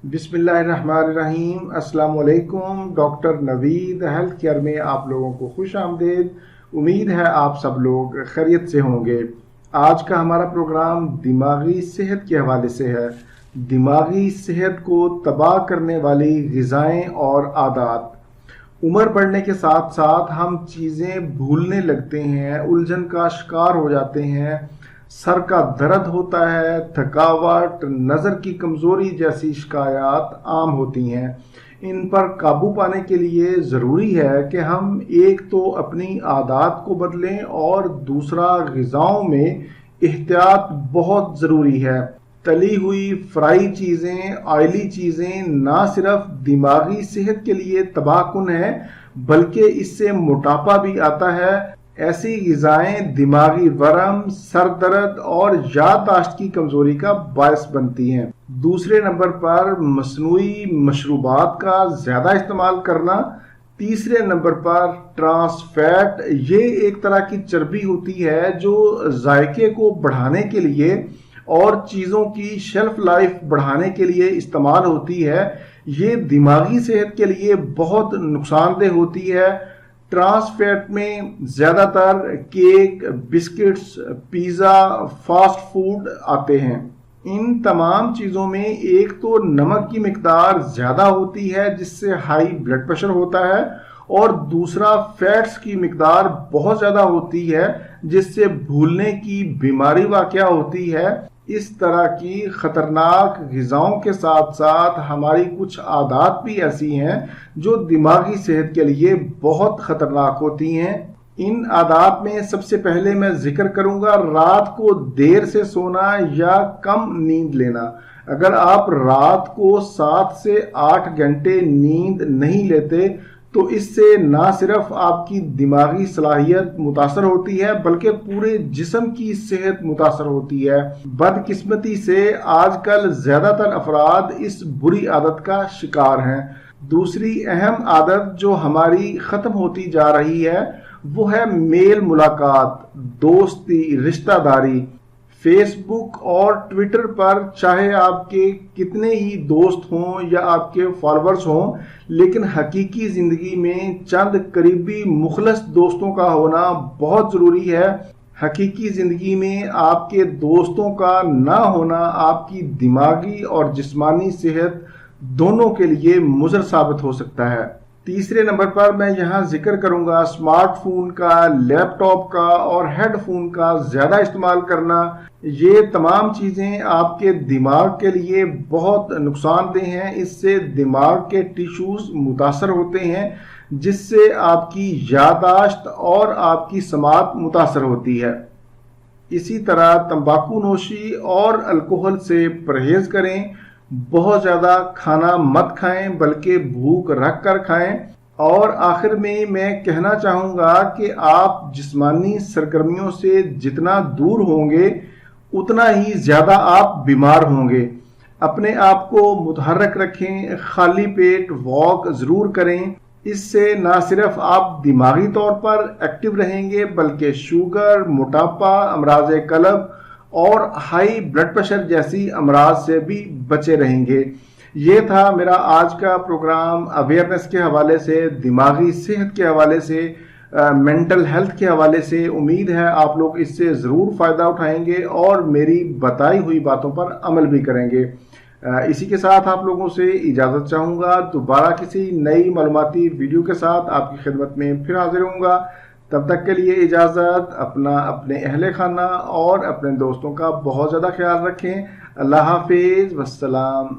بسم اللہ الرحمن الرحیم۔ السلام علیکم۔ ڈاکٹر نوید ہیلتھ کیئر میں آپ لوگوں کو خوش آمدید۔ امید ہے آپ سب لوگ خیریت سے ہوں گے۔ آج کا ہمارا پروگرام دماغی صحت کے حوالے سے ہے۔ دماغی صحت کو تباہ کرنے والی غذائیں اور عادات۔ عمر بڑھنے کے ساتھ ساتھ ہم چیزیں بھولنے لگتے ہیں، الجھن کا شکار ہو جاتے ہیں، سر کا درد ہوتا ہے، تھکاوٹ، نظر کی کمزوری جیسی شکایات عام ہوتی ہیں۔ ان پر قابو پانے کے لیے ضروری ہے کہ ہم ایک تو اپنی عادات کو بدلیں اور دوسرا غذاؤں میں احتیاط بہت ضروری ہے۔ تلی ہوئی فرائی چیزیں، آئلی چیزیں نہ صرف دماغی صحت کے لیے تباہ کن ہیں بلکہ اس سے موٹاپا بھی آتا ہے۔ ایسی غذائیں دماغی ورم، سر درد اور یادداشت کی کمزوری کا باعث بنتی ہیں۔ دوسرے نمبر پر مصنوعی مشروبات کا زیادہ استعمال کرنا۔ تیسرے نمبر پر ٹرانس فیٹ، یہ ایک طرح کی چربی ہوتی ہے جو ذائقے کو بڑھانے کے لیے اور چیزوں کی شیلف لائف بڑھانے کے لیے استعمال ہوتی ہے۔ یہ دماغی صحت کے لیے بہت نقصان دہ ہوتی ہے۔ ٹرانس فیٹ میں زیادہ تر cake, biscuits, pizza, fast food آتے ہیں۔ ان تمام چیزوں میں ایک تو نمک کی مقدار زیادہ ہوتی ہے جس سے ہائی بلڈ پریشر ہوتا ہے، اور دوسرا فیٹس کی مقدار بہت زیادہ ہوتی ہے جس سے بھولنے کی بیماری واقع ہوتی ہے۔ اس طرح کی خطرناک غذاؤں کے ساتھ ساتھ ہماری کچھ عادات بھی ایسی ہیں جو دماغی صحت کے لیے بہت خطرناک ہوتی ہیں۔ ان عادات میں سب سے پہلے میں ذکر کروں گا رات کو دیر سے سونا یا کم نیند لینا۔ اگر آپ رات کو 7 سے 8 گھنٹے نیند نہیں لیتے تو اس سے نہ صرف آپ کی دماغی صلاحیت متاثر ہوتی ہے بلکہ پورے جسم کی صحت متاثر ہوتی ہے۔ بدقسمتی سے آج کل زیادہ تر افراد اس بری عادت کا شکار ہیں۔ دوسری اہم عادت جو ہماری ختم ہوتی جا رہی ہے وہ ہے میل ملاقات، دوستی، رشتہ داری۔ فیس بک اور ٹویٹر پر چاہے آپ کے کتنے ہی دوست ہوں یا آپ کے فالوورز ہوں، لیکن حقیقی زندگی میں چند قریبی مخلص دوستوں کا ہونا بہت ضروری ہے۔ حقیقی زندگی میں آپ کے دوستوں کا نہ ہونا آپ کی دماغی اور جسمانی صحت دونوں کے لیے مضر ثابت ہو سکتا ہے۔ تیسرے نمبر پر میں یہاں ذکر کروں گا اسمارٹ فون کا، لیپ ٹاپ کا اور ہیڈ فون کا زیادہ استعمال کرنا۔ یہ تمام چیزیں آپ کے دماغ کے لیے بہت نقصان دہ ہیں۔ اس سے دماغ کے ٹیشوز متاثر ہوتے ہیں جس سے آپ کی یادداشت اور آپ کی سماعت متاثر ہوتی ہے۔ اسی طرح تمباکو نوشی اور الکوہل سے پرہیز کریں۔ بہت زیادہ کھانا مت کھائیں بلکہ بھوک رکھ کر کھائیں۔ اور آخر میں کہنا چاہوں گا کہ آپ جسمانی سرگرمیوں سے جتنا دور ہوں گے اتنا ہی زیادہ آپ بیمار ہوں گے۔ اپنے آپ کو متحرک رکھیں، خالی پیٹ واک ضرور کریں۔ اس سے نہ صرف آپ دماغی طور پر ایکٹیو رہیں گے بلکہ شوگر، موٹاپا، امراض قلب اور ہائی بلڈ پریشر جیسی امراض سے بھی بچے رہیں گے۔ یہ تھا میرا آج کا پروگرام اویئرنیس کے حوالے سے، دماغی صحت کے حوالے سے، مینٹل ہیلتھ کے حوالے سے۔ امید ہے آپ لوگ اس سے ضرور فائدہ اٹھائیں گے اور میری بتائی ہوئی باتوں پر عمل بھی کریں گے۔ اسی کے ساتھ آپ لوگوں سے اجازت چاہوں گا۔ دوبارہ کسی نئی معلوماتی ویڈیو کے ساتھ آپ کی خدمت میں پھر حاضر ہوں گا۔ تب تک کے لیے اجازت۔ اپنے اہل خانہ اور اپنے دوستوں کا بہت زیادہ خیال رکھیں۔ اللہ حافظ، والسلام۔